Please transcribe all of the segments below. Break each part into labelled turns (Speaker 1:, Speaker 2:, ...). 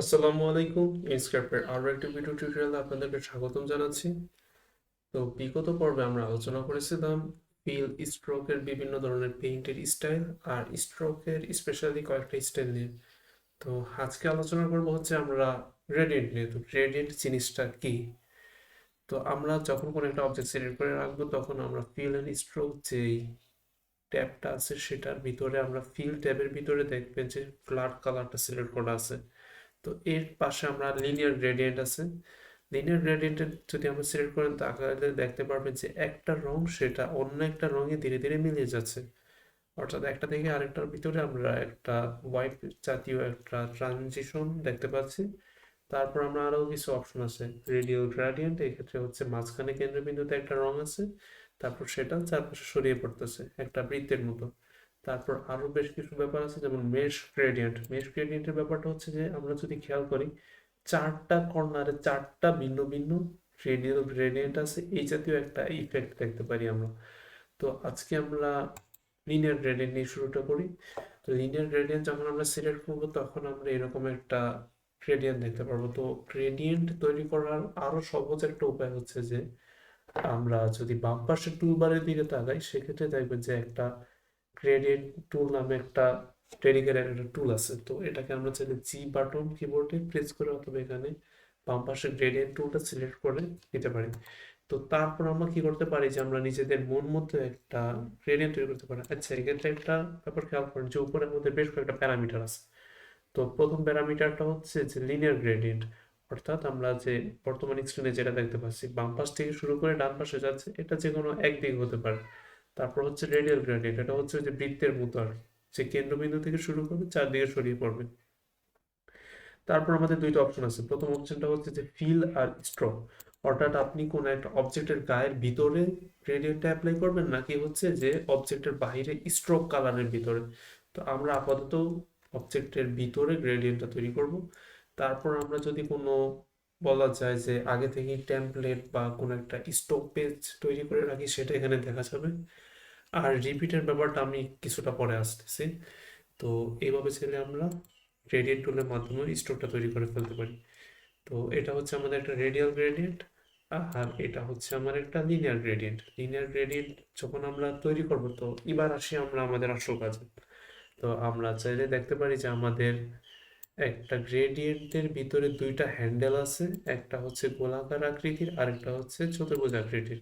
Speaker 1: আসসালামু আলাইকুম। ইনস্ক্রাইপের আরও একটি ভিডিও টিউটোরিয়ালে আপনাদেরকে স্বাগতম জানাচ্ছি। তো বিগত পর্বে আমরা আলোচনা করেছিলাম ফিল স্ট্রোকের বিভিন্ন ধরনের পেইন্টের স্টাইল আর স্ট্রোকের স্পেশালি কয়েকটা স্টাইল নিয়ে। তো আজকে আলোচনা করব হচ্ছে আমরা গ্রেডিয়েন্ট নিয়ে। তো গ্রেডিয়েন্ট জিনিসটা কি? তো আমরা যখন কোনো একটা অবজেক্ট সিলেক্ট করে রাখবো তখন আমরা ফিল অ্যান্ড স্ট্রোক যেই ট্যাবটা আছে সেটার ভিতরে আমরা ফিল ট্যাবের ভিতরে দেখবেন যে ফ্ল্যাট কালারটা সিলেক্ট করা আছে। তো এর পাশে আমরা লিনিয়ার গ্রেডিয়েন্ট আছে। লিনিয়ার গ্রেডিয়েন্টের যদি আমরা সিলেক্ট করেন তাহলে দেখতে পারবেন যে একটা রং সেটা অন্য একটা রঙে ধীরে ধীরে মিলিয়ে যাচ্ছে, অর্থাৎ একটা থেকে আরেকটার ভিতরে আমরা একটা হোয়াইট জাতীয় একটা ট্রানজিশন দেখতে পাচ্ছি। তারপর আমরা আরও কিছু অপশন আছে, রেডিয়াল গ্রেডিয়েন্ট, এক্ষেত্রে হচ্ছে মাঝখানে কেন্দ্রবিন্দুতে একটা রং আছে, তারপর সেটা চারপাশে ছড়িয়ে পড়তেছে একটা বৃত্তের মতো। তারপর আরো বেশ কিছু ব্যাপার আছে, যেমন মেশ গ্রেডিয়েন্ট। মেশ গ্রেডিয়েন্টের ব্যাপারটা হচ্ছে যে আমরা যদি খেয়াল করি চারটা কর্নারে চারটা ভিন্ন ভিন্ন রেডিয়াল গ্রেডিয়েন্ট আছে, এই জাতীয় একটা ইফেক্ট দেখতে পারি আমরা। তো আজকে আমরা লিনিয়ার গ্রেডিয়েন্ট নিয়ে শুরুটা করি। তো লিনিয়ার গ্রেডিয়েন্ট যখন আমরা সিলেক্ট করব তখন আমরা এরকম একটা গ্রেডিয়েন্ট দেখতে পারবো। তো গ্রেডিয়েন্ট তৈরি করার আরো সহজ একটা উপায় হচ্ছে যে আমরা যদি বাম পাশের টুলবারের দিকে তাকাই সেক্ষেত্রে দেখবেন যে একটা গ্রেডিয়েন্ট টুল নামে একটা ডেডিকেটেড একটা টুল আছে। তো এটাকে আমরা চাইলে জি বাটন কিবোর্ডে প্রেস করে অথবা এখানে বাম পাশে গ্রেডিয়েন্ট টুলটা সিলেক্ট করে নিতে পারি। তো তারপর আমরা কি করতে পারি যে আমরা নিজেদের মন মতো একটা গ্রেডিয়েন্ট তৈরি করতে পারি। আচ্ছা, এক্ষেত্রে একটা ব্যাপার খেয়াল করেন যে উপরের মধ্যে বেশ কয়েকটা প্যারামিটার আছে। তো প্রথম প্যারামিটারটা হচ্ছে যে লিনিয়ার গ্রেডিয়েন্ট, অর্থাৎ আমরা যে বর্তমান স্ক্রিনে যেটা দেখতে পাচ্ছি বাম পাশ থেকে শুরু করে ডান পাশে যাচ্ছে, এটা যে কোনো একদিক হতে পারে। তারপর হচ্ছে রেডিয়াল গ্রেডিয়েন্ট, এটা হচ্ছে যে বৃত্তের মতো আর কি, যে কেন্দ্রবিন্দু থেকে শুরু করে চারদিকে ছড়িয়ে পড়বে। তারপর আমাদের দুইটা অপশন আছে। প্রথম অপশনটা হচ্ছে যে ফিল আর স্ট্রোক, অর্থাৎ আপনি কোন একটা অবজেক্টের গায়ের ভিতরে গ্রেডিয়েন্টটা অ্যাপ্লাই করবেন নাকি হচ্ছে যে অবজেক্টের বাইরে স্ট্রোক কালারের ভিতরে। তো আমরা আপাতত অবজেক্টের ভিতরে গ্রেডিয়েন্টটা তৈরি করব। তারপর আমরা যদি কোনো বলা যায় যে আগে থেকে টেমপ্লেট বা কোনো একটা স্টক পেজ তৈরি করে রাখি সেটা এখানে দেখা যাবে। আর রিপিটের ব্যাপারটা আমি কিছুটা পরে আসতেছি। তো এইভাবে ছেলে আমরা গ্রেডিয়েন্ট টুলের মাধ্যমে স্ট্রোকটা তৈরি করে ফেলতে পারি। তো এটা হচ্ছে আমাদের একটা রেডিয়াল গ্রেডিয়েন্ট, আর এটা হচ্ছে আমার একটা লিনিয়ার গ্রেডিয়েন্ট। লিনিয়ার গ্রেডিয়েন্ট যখন আমরা তৈরি করব, তো এবার আসি আমরা আমাদের আসল কাজে। তো আমরা চাইলে দেখতে পারি যে আমাদের একটা গ্রেডিয়েন্টের ভিতরে দুইটা হ্যান্ডেল আছে, একটা হচ্ছে গোলাকার আকৃতির আর একটা হচ্ছে চতুর্ভুজ আকৃতির।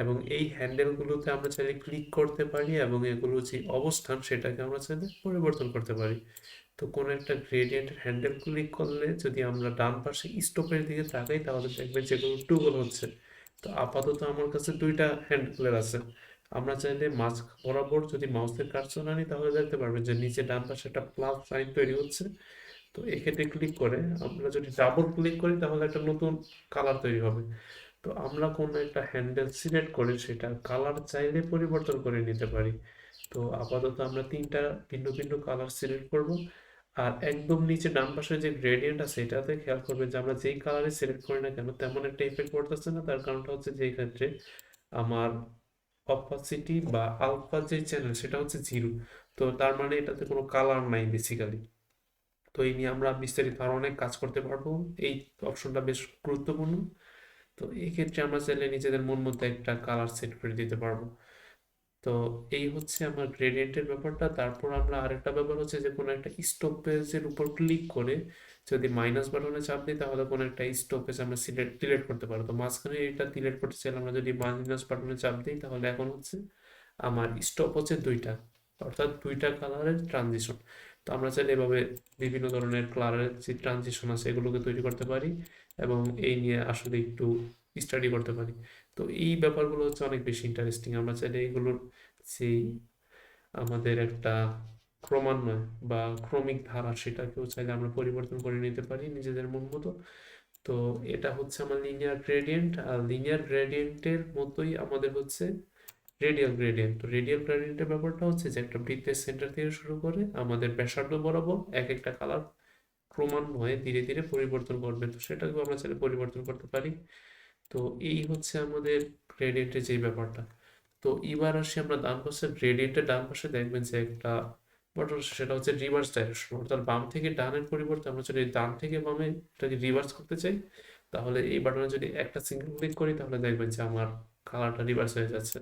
Speaker 1: এবং এই হ্যান্ডেলগুলোতে আমরা চাইলে ক্লিক করতে পারি এবং এগুলো যে অবস্থান সেটাকে আমরা চাইলে পরিবর্তন করতে পারি। তো কোনো একটা গ্রেডিয়েন্টের হ্যান্ডেল ক্লিক করলে যদি আমরা ডান পাশে স্টপের দিকে তাকাই তাহলে দেখবেন যেগুলো টুগল হচ্ছে। তো আপাতত আমার কাছে দুইটা হ্যান্ডেলের আছে। আমরা চাইলে মাঝ বরাবর যদি মাউসের কার্সর আনি তাহলে দেখতে পারবেন যে নিচে ডান পাশে একটা প্লাস সাইন তৈরি হচ্ছে। তো এক্ষেত্রে ক্লিক করে আমরা যদি ডাবল ক্লিক করি তাহলে একটা নতুন কালার তৈরি হবে। তো আমরা কোনো একটা হ্যান্ডেল সিলেক্ট করে সেটা কালার চাইলে পরিবর্তন করে নিতে পারি। তো আপাতত আমরা তিনটা ভিন্ন ভিন্ন কালার সিলেক্ট করব। আর একদম নিচে ডান পাশে যে গ্রেডিয়েন্ট আছে এটাতে খেয়াল করবেন যে আমরা যেই কালারে সিলেক্ট করি না কেন তেমন একটা ইফেক্ট পড়তেছে না। তার কারণটা হচ্ছে যে এই ক্ষেত্রে আমার অপাসিটি বা আলফা যে চ্যানেল সেটা হচ্ছে 0। তো তার মানে এটাতে কোনো কালার নাই বেসিক্যালি। তো এই নিয়ে আমরা বিস্তারিত আরো অনেক কাজ করতে পারবো। এই অপশনটা বেশ গুরুত্বপূর্ণ। তো এই ক্ষেত্রে আমরা চাইলে নিজেদের মন মতো একটা কালার সেট করে দিতে পারবো। তো এই হচ্ছে আমার গ্রেডিয়েন্টের ব্যাপারটা। তারপর আমরা আরেকটা ব্যাপার হচ্ছে যে কোনো একটা স্টপেজের উপর ক্লিক করে যদি মাইনাস বাটনে চাপ দিই তাহলে কোনো একটা স্টপেজ আমরা সিলেক্ট ডিলিট করতে পারবো। তো মাঝখানে এটা ডিলিট করতে চাইলে আমরা যদি মাইনাস বাটনে চাপ দিই তাহলে এখন হচ্ছে আমার স্টপ হচ্ছে দুইটা, অর্থাৎ দুইটা কালারের ট্রানজিশন। তো আমরা চাইলে এভাবে বিভিন্ন ধরনের কালারের যে ট্রানজিশন আছে এগুলোকে তৈরি করতে পারি এবং এই নিয়ে আসলে একটু স্টাডি করতে পারি। তো এই ব্যাপারগুলো হচ্ছে অনেক বেশি ইন্টারেস্টিং। আমরা চাইলে এগুলোর সেই আমাদের একটা ক্রমান্বয় বা ক্রমিক ধারা সেটাকেও চাইলে আমরা পরিবর্তন করে নিতে পারি নিজেদের মন মতো। তো এটা হচ্ছে আমার লিনিয়ার গ্রেডিয়েন্ট। আর লিনিয়ার গ্রেডিয়েন্টের মতোই আমাদের হচ্ছে রেডিয়াল গ্রেডিয়েন্ট। তো রেডিয়াল গ্রেডিয়েন্টের ব্যাপারটা হচ্ছে যে একটা বৃত্তের সেন্টার থেকে শুরু করে আমাদের ব্যাসার্ধ বরাবর এক একটা কালার ক্রমান্বয়ে ধীরে ধীরে পরিবর্তন করবে। তো সেটাকেও আমরা চাইলে পরিবর্তন করতে পারি। তো এই হচ্ছে আমাদের গ্রেডিয়েন্টের যে ব্যাপারটা। তো এবার আসি আমরা ডান পাশে গ্রেডিয়েন্টের ডান পাশে দেখবেন যে একটা বাটন সেটা হচ্ছে রিভার্স ডাইরেকশন, অর্থাৎ বাম থেকে ডানের পরিবর্তে আমরা যদি ডান থেকে বামে এটাকে রিভার্স করতে চাই, তাহলে এই বাটনে যদি একটা সিঙ্গেল ক্লিক করি তাহলে দেখবেন যে আমার কালারটা রিভার্স হয়ে যাচ্ছে।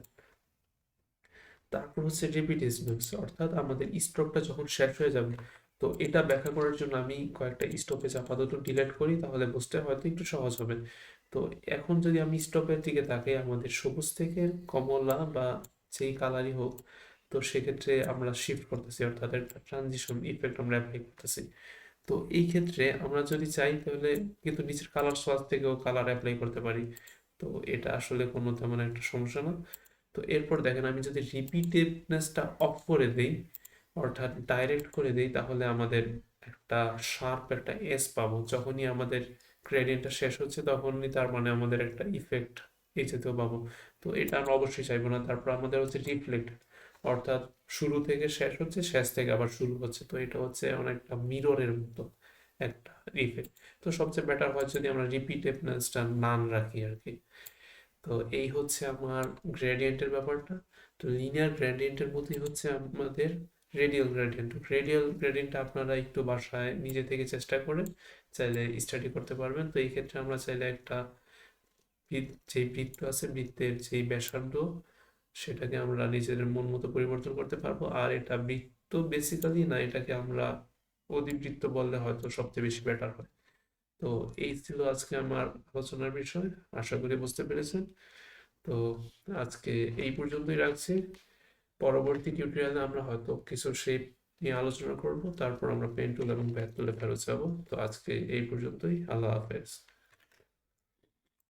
Speaker 1: তারপর হচ্ছে রিপিটেশনস, অর্থাৎ আমাদের স্ট্রোকটা যখন শেষ হয়ে যাবে, তো এটা ব্যাখ্যা করার জন্য আমি কয়েকটা স্টপেজ আপাতত ডিলিট করি, তাহলে বুঝতে হয়তো একটু সহজ হবে। তো এখন যদি আমি স্টপের দিকে তাকাই, আমাদের সবুজ থেকে কমলা বা যেই কালারই হোক, তো সেক্ষেত্রে আমরা শিফট করতেছি, অর্থাৎ একটা ট্রানজিশন ইফেক্ট আমরা অ্যাপ্লাই করতেছি। তো এই ক্ষেত্রে আমরা যদি চাই তাহলে কিন্তু নিচের কালার সোয়াচ থেকেও কালার অ্যাপ্লাই করতে পারি। তো এটা আসলে কোনো তেমন একটা সমস্যা না। তো এরপর দেখেন আমি যদি রিপিটেডনেসটা অফ করে দেই, অর্থাৎ ডাইরেক্ট করে দেই, তাহলে আমাদের একটা শার্প একটা এস পাবো। যখনই আমাদের গ্রেডিয়েন্টটা শেষ হচ্ছে তখনই তার মানে আমাদের একটা ইফেক্ট এই জাতীয় পাবো। তো এটা আমরা অবশ্যই চাইবো না। তারপর আমাদের হচ্ছে রিফ্লেক্ট, অর্থাৎ শুরু থেকে শেষ হচ্ছে, শেষ থেকে আবার শুরু হচ্ছে, তো এটা হচ্ছে অনেকটা মিররের মতো একটা ইফেক্ট। তো সবচেয়ে বেটার হয় যদি আমরা রিপিটেডনেসটা নান রাখি আর কি। তো এই হচ্ছে আমার গ্রেডিয়েন্টের ব্যাপারটা। তো লিনিয়ার গ্রেডিয়েন্টের মধ্যেই হচ্ছে আমাদের রেডিয়াল গ্রেডিয়েন্ট। রেডিয়াল গ্রেডিয়েন্টটা আপনারা একটু বাসায় নিজে থেকে চেষ্টা করে চাইলে স্টাডি করতে পারবেন। তো এই ক্ষেত্রে আমরা চাইলে একটা যেই বৃত্ত আছে, বৃত্তের যেই ব্যাসার্ধ, সেটাকে আমরা নিজেদের মন মতো পরিবর্তন করতে পারবো। আর এটা বৃত্ত বেসিক্যালি না, এটাকে আমরা অধিবৃত্ত বললে হয়তো সবচেয়ে বেশি বেটার হয়। তো এই ছিল আজকে আমার আলোচনার বিষয়, আশা করি বুঝতে পেরেছেন। তো আজকে এই পর্যন্তই রাখছি। পরবর্তী টিউটোরিয়ালে আমরা হয়তো কিছু শেপ নিয়ে আলোচনা করব, তারপর আমরা পেন টুল এবং ব্যাক টুলে ফেরত যাব। তো আজকে এই পর্যন্তই, আল্লাহ হাফেজ।